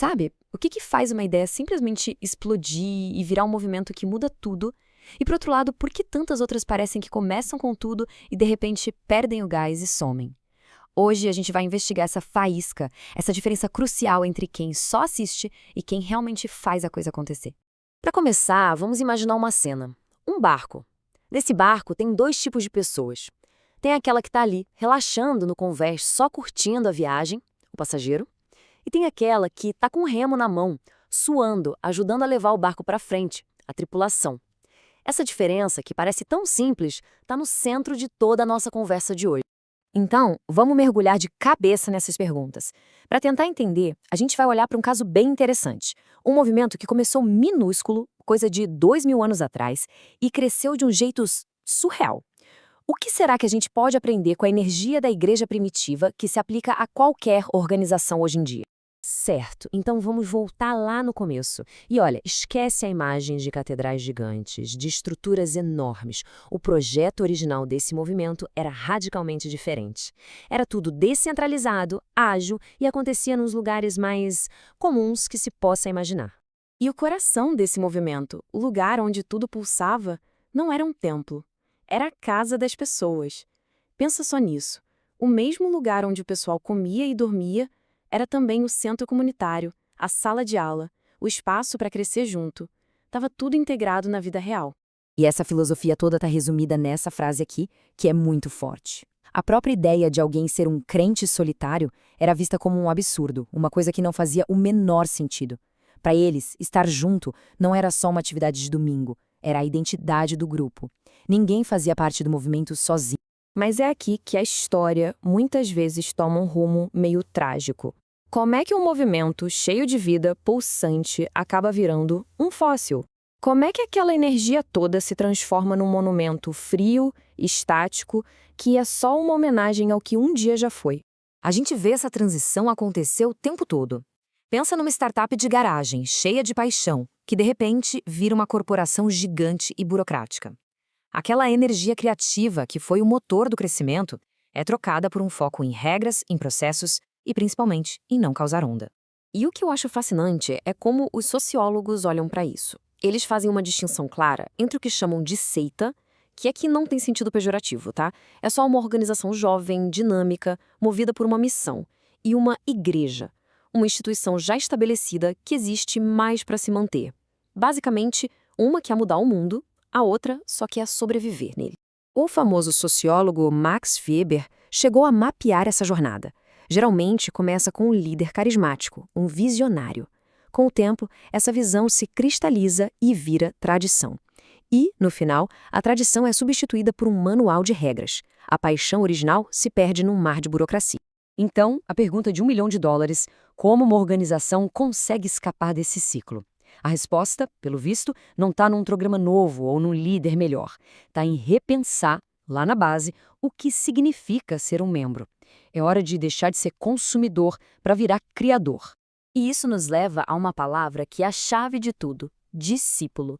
Sabe, o que faz uma ideia simplesmente explodir e virar um movimento que muda tudo? E por outro lado, por que tantas outras parecem que começam com tudo e de repente perdem o gás e somem? Hoje a gente vai investigar essa faísca, essa diferença crucial entre quem só assiste e quem realmente faz a coisa acontecer. Para começar, vamos imaginar uma cena. Um barco. Nesse barco tem dois tipos de pessoas. Tem aquela que está ali, relaxando no convés, só curtindo a viagem, o passageiro. E tem aquela que está com o remo na mão, suando, ajudando a levar o barco para frente, a tripulação. Essa diferença, que parece tão simples, está no centro de toda a nossa conversa de hoje. Então, vamos mergulhar de cabeça nessas perguntas. Para tentar entender, a gente vai olhar para um caso bem interessante. Um movimento que começou minúsculo, coisa de 2000 anos atrás, e cresceu de um jeito surreal. O que será que a gente pode aprender com a energia da igreja primitiva que se aplica a qualquer organização hoje em dia? Certo, então vamos voltar lá no começo. E olha, esquece a imagem de catedrais gigantes, de estruturas enormes. O projeto original desse movimento era radicalmente diferente. Era tudo descentralizado, ágil e acontecia nos lugares mais comuns que se possa imaginar. E o coração desse movimento, o lugar onde tudo pulsava, não era um templo. Era a casa das pessoas. Pensa só nisso. O mesmo lugar onde o pessoal comia e dormia era também o centro comunitário, a sala de aula, o espaço para crescer junto. Estava tudo integrado na vida real. E essa filosofia toda está resumida nessa frase aqui, que é muito forte. A própria ideia de alguém ser um crente solitário era vista como um absurdo, uma coisa que não fazia o menor sentido. Para eles, estar junto não era só uma atividade de domingo, era a identidade do grupo. Ninguém fazia parte do movimento sozinho. Mas é aqui que a história muitas vezes toma um rumo meio trágico. Como é que um movimento cheio de vida, pulsante, acaba virando um fóssil? Como é que aquela energia toda se transforma num monumento frio, estático, que é só uma homenagem ao que um dia já foi? A gente vê essa transição acontecer o tempo todo. Pensa numa startup de garagem, cheia de paixão, que de repente vira uma corporação gigante e burocrática. Aquela energia criativa que foi o motor do crescimento é trocada por um foco em regras, em processos e, principalmente, em não causar onda. E o que eu acho fascinante é como os sociólogos olham para isso. Eles fazem uma distinção clara entre o que chamam de seita, que aqui não tem sentido pejorativo, tá? É só uma organização jovem, dinâmica, movida por uma missão, e uma igreja, uma instituição já estabelecida que existe mais para se manter. Basicamente, uma quer mudar o mundo, a outra só quer sobreviver nele. O famoso sociólogo Max Weber chegou a mapear essa jornada. Geralmente começa com um líder carismático, um visionário. Com o tempo, essa visão se cristaliza e vira tradição. E, no final, a tradição é substituída por um manual de regras. A paixão original se perde num mar de burocracia. Então, a pergunta de $1 milhão: como uma organização consegue escapar desse ciclo? A resposta, pelo visto, não está num programa novo ou num líder melhor. Está em repensar, lá na base, o que significa ser um membro. É hora de deixar de ser consumidor para virar criador. E isso nos leva a uma palavra que é a chave de tudo: discípulo.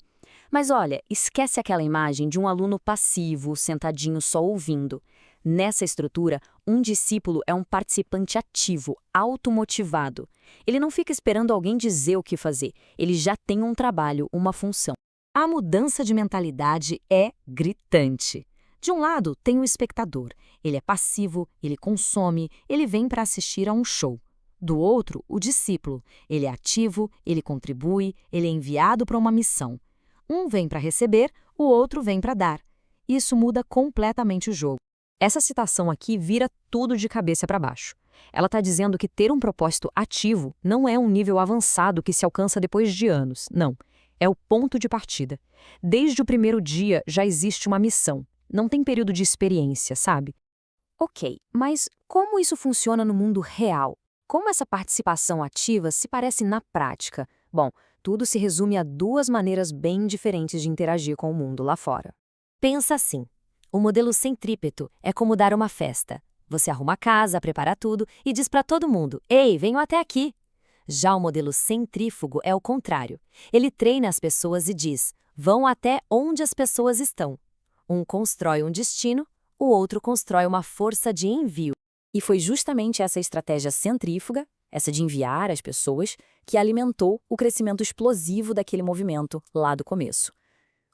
Mas olha, esquece aquela imagem de um aluno passivo, sentadinho só ouvindo. Nessa estrutura, um discípulo é um participante ativo, automotivado. Ele não fica esperando alguém dizer o que fazer, ele já tem um trabalho, uma função. A mudança de mentalidade é gritante. De um lado, tem o espectador. Ele é passivo, ele consome, ele vem para assistir a um show. Do outro, o discípulo. Ele é ativo, ele contribui, ele é enviado para uma missão. Um vem para receber, o outro vem para dar. Isso muda completamente o jogo. Essa citação aqui vira tudo de cabeça para baixo. Ela está dizendo que ter um propósito ativo não é um nível avançado que se alcança depois de anos, não. É o ponto de partida. Desde o primeiro dia já existe uma missão. Não tem período de experiência, sabe? Ok, mas como isso funciona no mundo real? Como essa participação ativa se parece na prática? Bom, tudo se resume a duas maneiras bem diferentes de interagir com o mundo lá fora. Pensa assim. O modelo centrípeto é como dar uma festa. Você arruma a casa, prepara tudo e diz para todo mundo: "Ei, venham até aqui." Já o modelo centrífugo é o contrário. Ele treina as pessoas e diz: "Vão até onde as pessoas estão." Um constrói um destino, o outro constrói uma força de envio. E foi justamente essa estratégia centrífuga, essa de enviar as pessoas, que alimentou o crescimento explosivo daquele movimento lá do começo.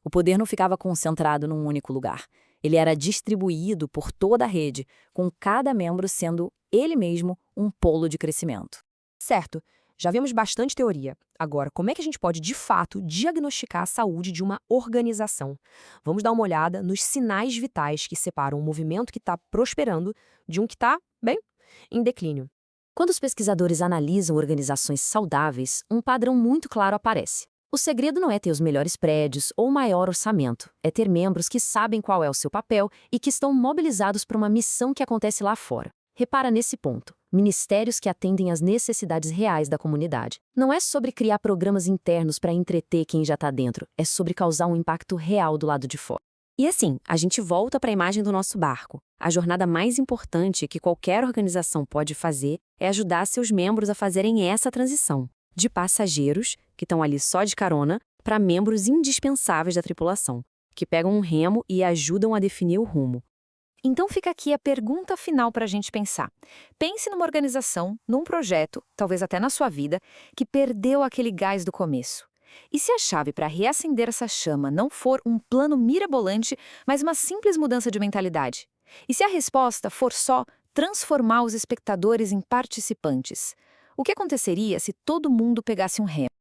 O poder não ficava concentrado num único lugar. Ele era distribuído por toda a rede, com cada membro sendo ele mesmo um polo de crescimento. Certo, já vimos bastante teoria. Agora, como é que a gente pode, de fato, diagnosticar a saúde de uma organização? Vamos dar uma olhada nos sinais vitais que separam um movimento que está prosperando de um que está, bem, em declínio. Quando os pesquisadores analisam organizações saudáveis, um padrão muito claro aparece. O segredo não é ter os melhores prédios ou o maior orçamento, é ter membros que sabem qual é o seu papel e que estão mobilizados para uma missão que acontece lá fora. Repara nesse ponto. Ministérios que atendem às necessidades reais da comunidade. Não é sobre criar programas internos para entreter quem já está dentro, é sobre causar um impacto real do lado de fora. E assim, a gente volta para a imagem do nosso barco. A jornada mais importante que qualquer organização pode fazer é ajudar seus membros a fazerem essa transição, de passageiros, que estão ali só de carona, para membros indispensáveis da tripulação, que pegam um remo e ajudam a definir o rumo. Então fica aqui a pergunta final para a gente pensar. Pense numa organização, num projeto, talvez até na sua vida, que perdeu aquele gás do começo. E se a chave para reacender essa chama não for um plano mirabolante, mas uma simples mudança de mentalidade? E se a resposta for só transformar os espectadores em participantes? O que aconteceria se todo mundo pegasse um remo?